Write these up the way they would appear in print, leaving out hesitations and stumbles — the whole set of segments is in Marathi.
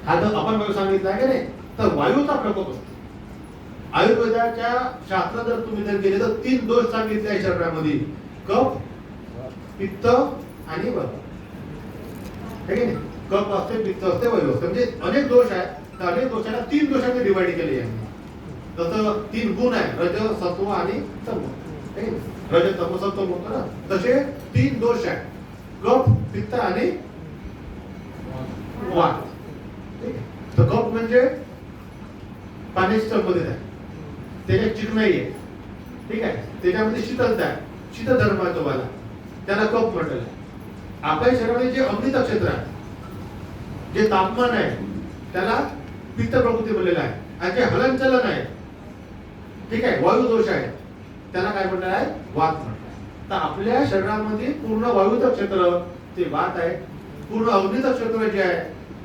हा जो आपण वायू सांगितला आहे की नाही, तर वायूचा प्रकोप असतो. आयुर्वेदाच्या शास्त्र जर तुम्ही जर गेले तर 3 दोष सांगितले आहे शरीरामध्ये: कफ, पित्त आणि वायू. है की नाही? कफ असते, पित्त असते, वायू असते. म्हणजे अनेक दोष आहेत. तर अनेक दोषाला 3 दोषांमध्ये डिवाइड केले आहे. जसं 3 गुण आहे: रज, सत्व आणि तम. रज, तम, सत्व म्हणतो ना, तसे 3 दोष आहेत: कफ, पित्त आणि वात. तर कफ म्हणजे पाण्याशी संबंधित आहे, त्याच्यात चिकनाई आहे, ठीक आहे, त्याच्यामध्ये शीतलता आहे, शीतधर्म आहे तुम्हाला, त्याला कफ म्हटलेलं आहे. आपल्या शरीरामध्ये जे अग्नित क्षेत्र आहे, जे तापमान आहे, त्याला पित्त प्रकृती बोललेलं आहे. आणि जे हलनचलन आहे, ठीक आहे, वायू दोष आहे, त्याला काय म्हटलेलं आहे? वात म्हटलं आहे. तर आपल्या शरीरामध्ये पूर्ण वायूचं क्षेत्र ते वात आहे, पूर्ण अग्नीचं क्षेत्र जे आहे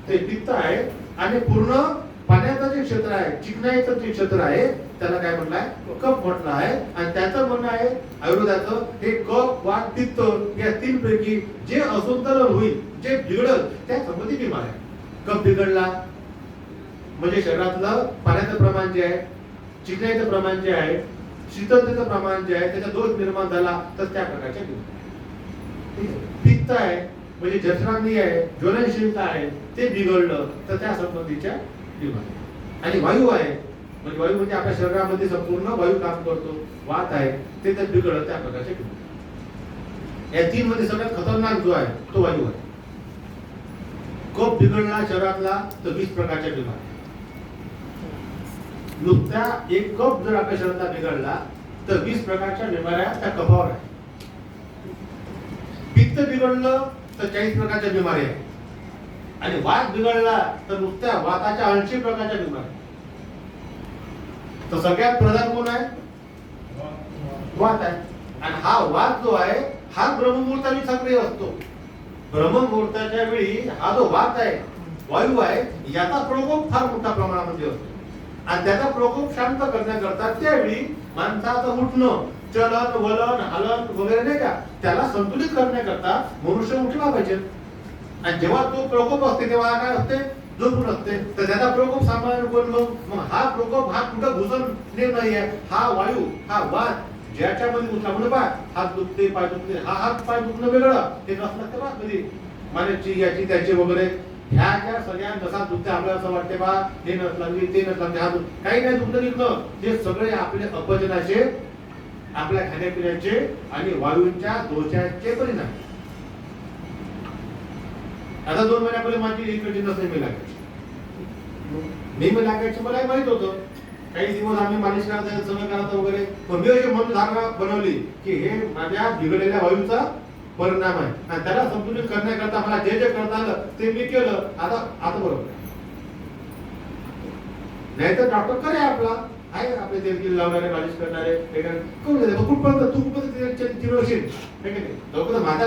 ते पित्त आहे, आणि पूर्ण पाण्याचं जे क्षेत्र आहे, चिकनाईचं जे क्षेत्र आहे, त्याला काय म्हटलं आहे? कफ म्हटलं आहे. आणि त्याचं म्हणणं आहे आयुर्वेदाचं, हे कफ, वात, पित्त या 3 पैकी जे असंतुलन होईल, जे बिघडल, त्या संबंधी बिमार आहे. कफ बिघडला म्हणजे शरीरातलं पाण्याचं प्रमाण जे आहे, चिकनाईचं प्रमाण जे आहे, शीतलतेचं प्रमाण जे आहे, त्याचा दोष निर्माण झाला तर त्या प्रकारच्या बिमार. पित्त आहे म्हणजे जठराग्नी आहे, ज्वलनशीलता आहे, ते बिघडलं तर त्या संबंधीच्या बिमारी. आणि वायू आहे म्हणजे वायू म्हणजे आपल्या शरीरामध्ये संपूर्ण वायू काम करतो. वात आहे ते तर बिघडलं, त्या प्रकारचे बिमारी. या 3 मध्ये सगळ्यात खतरनाक जो आहे तो वायू आहे. कफ बिघडला शरीरातला तर 20 प्रकारच्या बिमारी. नुसत्या एक कफ जर आपल्या शरीरातला बिघडला तर 20 प्रकारच्या बिमाऱ्या त्या कफावर आहे. पित्त बिघडलं तर 40 प्रकारच्या बिमारी आहे. आणि वात बिघडला तर नुसत्या वाताच्या 80 प्रकारच्या बिमारी. तर सगळ्यात प्रधान कोण आहे? वात आहे. आणि हा वात जो आहे हा ब्रह्ममुहूर्तावी सक्रिय असतो. ब्रह्ममुहूर्ताच्या वेळी हा जो वात आहे, वायू आहे, याचा प्रकोप फार मोठ्या प्रमाणामध्ये असतो. आणि त्याचा प्रकोप शांत करण्याकरता त्यावेळी माणसाचं उठणं, चलन, वलन, हलन वगैरे नाही का, त्याला संतुलित करण्याकरता मनुष्य उठला पाहिजे. आणि जेव्हा तो प्रकोप असते तेव्हा काय असते? झोपून असते. तर त्याचा प्रकोप सामान्य कोण? मग हा प्रकोप हा कुठं घुसणे नाही आहे. हा वायू, हा वात ज्याच्यामध्ये घुसला म्हणजे पाय हात दुखते, पाय दुखते, हा हात पाय दुखणं वेगळं, ते नसलं तेव्हा कधी मानेची याची त्याची वगैरे ह्या ज्या सगळ्या नसा दुखते, आपल्याला असं वाटते बा हे नसलं ते नसलं, हा काही नाही दुखणं निघणं, ते सगळे आपले अपचनाचे, आपल्या खाण्यापिण्याचे आणि वायूंच्या दोषाचे परिणाम. आता 2 महिन्यापूर्वी माझी इकडची नस नेहमी लागायची. नेहमी लागायची मलाही माहित होतं. काही दिवस आम्ही मालिश करायचं, सगळं करायचं वगैरे. पण मी अशी मनोधारणा बनवली की हे माझ्या बिघडलेल्या वायूचा परिणाम आहे आणि त्याला संतुलित करण्याकरता मला जे जे करता आलं ते मी केलं. आता बरोबर नाही तर डॉक्टर करे आपला आहे, आपले तेल लावणारे, मालिश करणारे, कुठपर्यंत तू कुठपर्यंत माझ्या